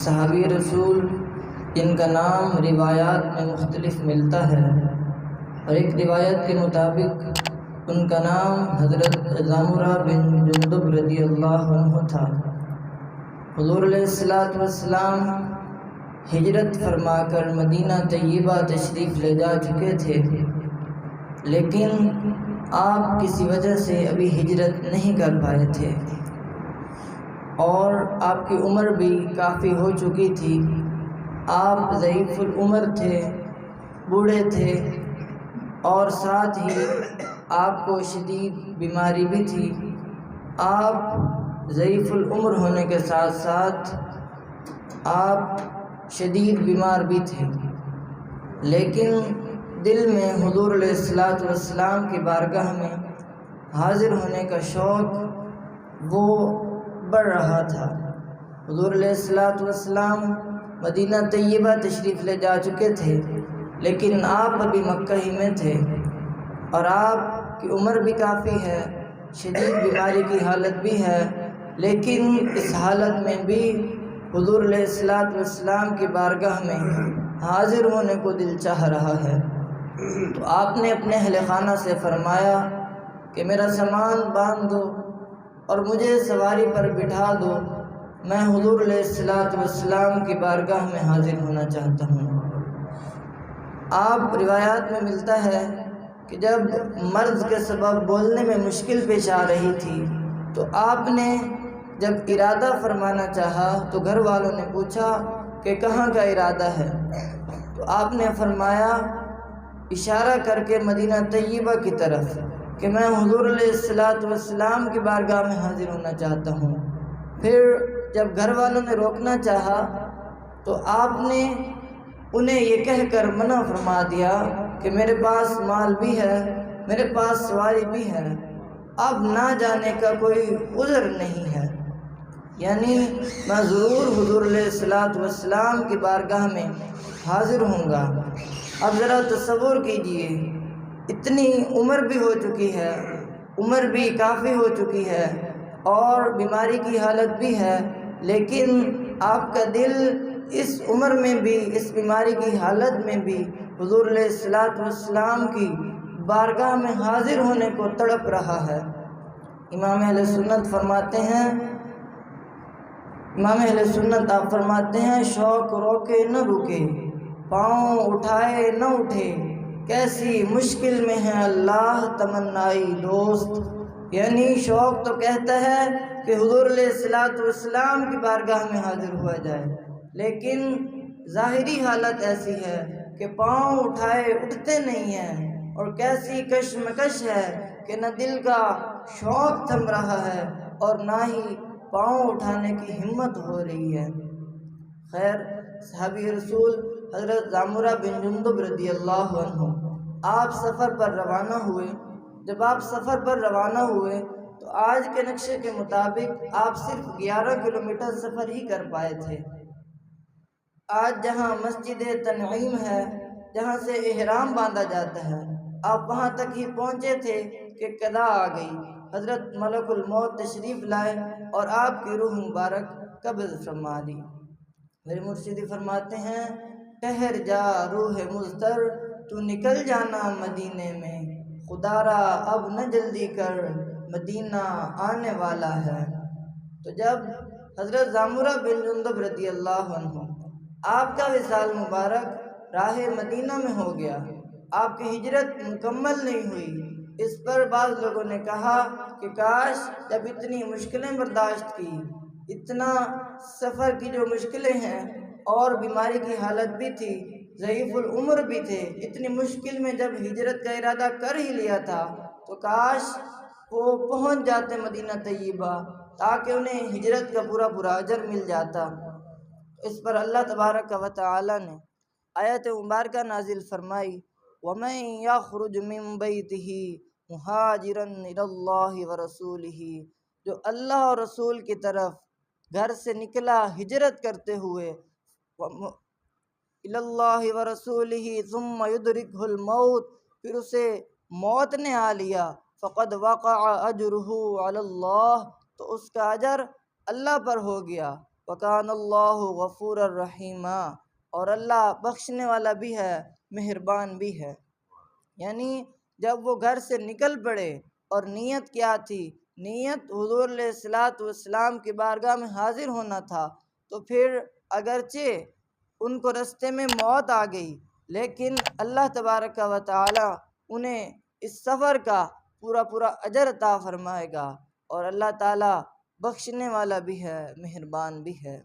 صحابی رسول جن کا نام روایات میں مختلف ملتا ہے، اور ایک روایت کے مطابق ان کا نام حضرت ضامرہ بن جندب رضی اللہ عنہ تھا۔ حضور علیہ السلام ہجرت فرما کر مدینہ طیبہ تشریف لے جا چکے تھے، لیکن آپ کسی وجہ سے ابھی ہجرت نہیں کر پائے تھے، اور آپ کی عمر بھی کافی ہو چکی تھی۔ آپ ضعیف العمر تھے، بوڑھے تھے، اور ساتھ ہی آپ کو شدید بیماری بھی تھی۔ آپ ضعیف العمر ہونے کے ساتھ ساتھ آپ شدید بیمار بھی تھے، لیکن دل میں حضور علیہ السلام کی بارگاہ میں حاضر ہونے کا شوق وہ بڑھ رہا تھا۔ حضور علیہ السلام مدینہ طیبہ تشریف لے جا چکے تھے، لیکن آپ ابھی مکہ ہی میں تھے، اور آپ کی عمر بھی کافی ہے، شدید بیماری کی حالت بھی ہے، لیکن اس حالت میں بھی حضور علیہ السلام کی بارگاہ میں حاضر ہونے کو دل چاہ رہا ہے۔ تو آپ نے اپنے اہل خانہ سے فرمایا کہ میرا سامان باندھ دو اور مجھے سواری پر بٹھا دو، میں حضور علیہ السلام کی بارگاہ میں حاضر ہونا چاہتا ہوں۔ آپ روایات میں ملتا ہے کہ جب مرض کے سبب بولنے میں مشکل پیش آ رہی تھی تو آپ نے جب ارادہ فرمانا چاہا تو گھر والوں نے پوچھا کہ کہاں کا ارادہ ہے، تو آپ نے فرمایا اشارہ کر کے مدینہ طیبہ کی طرف کہ میں حضور علیہ السلام کی بارگاہ میں حاضر ہونا چاہتا ہوں۔ پھر جب گھر والوں نے روکنا چاہا تو آپ نے انہیں یہ کہہ کر منع فرما دیا کہ میرے پاس مال بھی ہے، میرے پاس سواری بھی ہے، اب نہ جانے کا کوئی عذر نہیں ہے، یعنی میں ضرور حضور علیہ السلام کی بارگاہ میں حاضر ہوں گا۔ اب ذرا تصور کیجئے، اتنی عمر بھی ہو چکی ہے، عمر بھی کافی ہو چکی ہے، اور بیماری کی حالت بھی ہے، لیکن آپ کا دل اس عمر میں بھی، اس بیماری کی حالت میں بھی حضور علیہ السلام کی بارگاہ میں حاضر ہونے کو تڑپ رہا ہے۔ امام اہل سنت آپ فرماتے ہیں شوق روکے نہ رکے، پاؤں اٹھائے نہ اٹھے، کیسی مشکل میں ہے اللہ تمنائی دوست۔ یعنی شوق تو کہتا ہے کہ حضور علیہ السلام کی بارگاہ میں حاضر ہوا جائے، لیکن ظاہری حالت ایسی ہے کہ پاؤں اٹھائے اٹھتے نہیں ہیں، اور کیسی کشمکش ہے کہ نہ دل کا شوق تھم رہا ہے اور نہ ہی پاؤں اٹھانے کی ہمت ہو رہی ہے۔ خیر، صحابی رسول حضرت ضامرہ بن جندب رضی اللہ عنہ آپ سفر پر روانہ ہوئے۔ جب آپ سفر پر روانہ ہوئے تو آج کے نقشے کے مطابق آپ صرف 11 کلومیٹر سفر ہی کر پائے تھے۔ آج جہاں مسجد تنعیم ہے، جہاں سے احرام باندھا جاتا ہے، آپ وہاں تک ہی پہنچے تھے کہ قضا آ گئی، حضرت ملک الموت تشریف لائے اور آپ کی روح مبارک قبض فرما لی۔ میرے مرشدی فرماتے ہیں ٹھہر جا روح مضطر، تو نکل جانا مدینے میں، خدا را اب نہ جلدی کر، مدینہ آنے والا ہے۔ تو جب حضرت ضامرہ بن جندب رضی اللہ عنہ آپ کا وصال مبارک راہ مدینہ میں ہو گیا، آپ کی ہجرت مکمل نہیں ہوئی، اس پر بعض لوگوں نے کہا کہ کاش جب اتنی مشکلیں برداشت کی، اتنا سفر کی جو مشکلیں ہیں، اور بیماری کی حالت بھی تھی، ضعیف العمر بھی تھے، اتنی مشکل میں جب ہجرت کا ارادہ کر ہی لیا تھا تو کاش وہ پہنچ جاتے مدینہ طیبہ، تاکہ انہیں ہجرت کا پورا اجر مل جاتا۔ اس پر اللہ تبارک و تعالی نے آیت مبارکہ نازل فرمائی وَمَن يَخْرُجْ مِن بَيْتِهِ مُهَاجِرًا إِلَى اللَّهِ وَرَسُولِهِ، جو اللہ اور رسول کی طرف گھر سے نکلا ہجرت کرتے ہوئے، إِلَى اللَّهِ وَرَسُولِهِ ثُمَّ يُدْرِكْهُ الْمَوْتُ، پھر اسے موت نے آ لیا، فَقَدْ وَقَعَ أَجْرُهُ عَلَى اللَّهِ، تو اس کا اجر اللہ پر ہو گیا، وکان اللہ غفور الرحیمہ، اور اللہ بخشنے والا بھی ہے، مہربان بھی ہے۔ یعنی جب وہ گھر سے نکل پڑے اور نیت کیا تھی؟ نیت حضور علیہ الصلاۃ والسلام کی بارگاہ میں حاضر ہونا تھا، تو پھر اگرچہ ان کو رستے میں موت آ گئی، لیکن اللہ تبارک و تعالی انہیں اس سفر کا پورا اجر عطا فرمائے گا، اور اللہ تعالی بخشنے والا بھی ہے، مہربان بھی ہے۔